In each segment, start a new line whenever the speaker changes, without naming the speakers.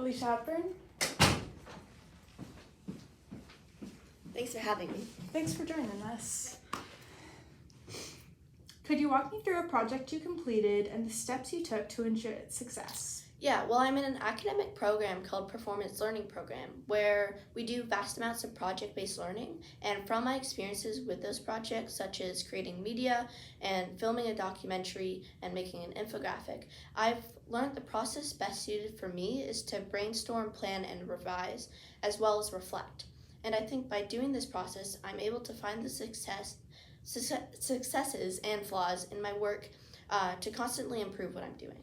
Alicia Hepburn.
Thanks for having me.
Thanks for joining us. Could you walk me through a project you completed and the steps you took to ensure its success?
Yeah, well, I'm in an academic program called Performance Learning Program, where we do vast amounts of project-based learning. And from my experiences with those projects, such as creating media and filming a documentary and making an infographic, I've learned the process best suited for me is to brainstorm, plan, and revise, as well as reflect. And I think by doing this process, I'm able to find the successes and flaws in my work to constantly improve what I'm doing.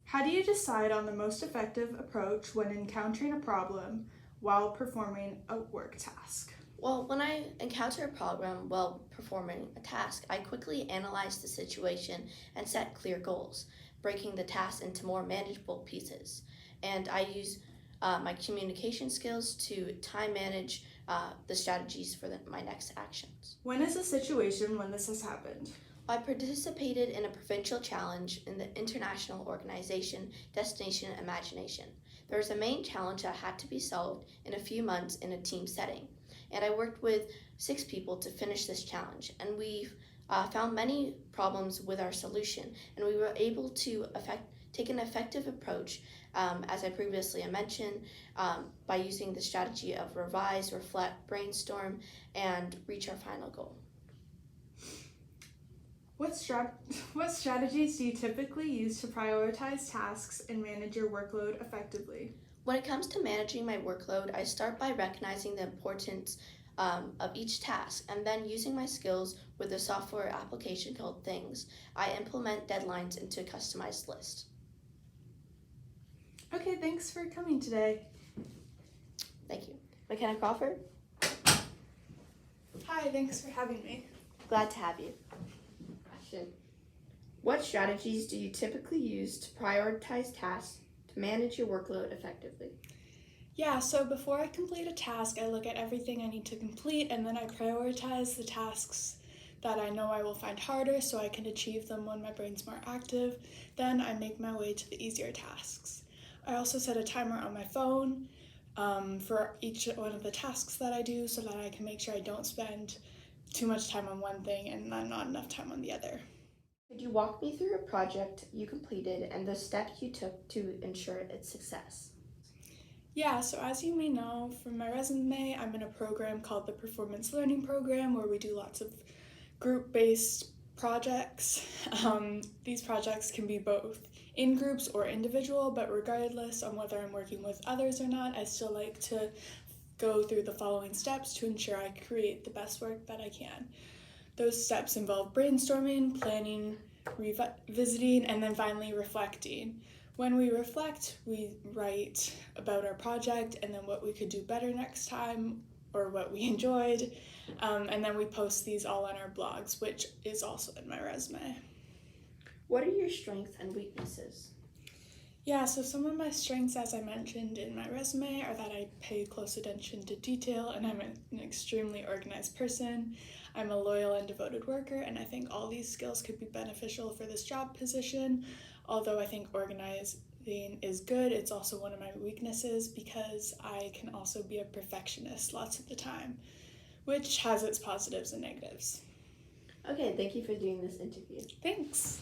How do you decide on the most effective approach when encountering a problem while performing a work task?
Well, when I encounter a problem while performing a task, I quickly analyze the situation and set clear goals, breaking the task into more manageable pieces. And I use my communication skills to time manage the strategies for my next actions.
When is a situation when this has happened?
I participated in a provincial challenge in the international organization Destination Imagination. There was a main challenge that had to be solved in a few months in a team setting, and I worked with 6 people to finish this challenge, and we found many problems with our solution, and we were able to take an effective approach, as I previously mentioned, by using the strategy of revise, reflect, brainstorm, and reach our final goal.
What strategies do you typically use to prioritize tasks and manage your workload effectively?
When it comes to managing my workload, I start by recognizing the importance of each task, and then using my skills with a software application called Things, I implement deadlines into a customized list.
Okay, thanks for coming today.
Thank you. McKenna Crawford?
Hi, thanks for having me.
Glad to have you.
What strategies do you typically use to prioritize tasks to manage your workload effectively?
Yeah, so before I complete a task, I look at everything I need to complete, and then I prioritize the tasks that I know I will find harder so I can achieve them when my brain's more active. Then I make my way to the easier tasks. I also set a timer on my phone for each one of the tasks that I do so that I can make sure I don't spend too much time on one thing and then not enough time on the other.
Could you walk me through a project you completed and the steps you took to ensure its success?
Yeah, so as you may know from my resume, I'm in a program called the Performance Learning Program where we do lots of group-based projects. These projects can be both in groups or individual, but regardless on whether I'm working with others or not, I still like to go through the following steps to ensure I create the best work that I can. Those steps involve brainstorming, planning, revisiting, and then finally reflecting. When we reflect, we write about our project and then what we could do better next time or what we enjoyed, and then we post these all on our blogs, which is also in my resume.
What are your strengths and weaknesses?
Yeah, so some of my strengths, as I mentioned in my resume, are that I pay close attention to detail and I'm an extremely organized person. I'm a loyal and devoted worker, and I think all these skills could be beneficial for this job position. Although I think organizing is good, it's also one of my weaknesses because I can also be a perfectionist lots of the time, which has its positives and negatives.
Okay, thank you for doing this interview.
Thanks.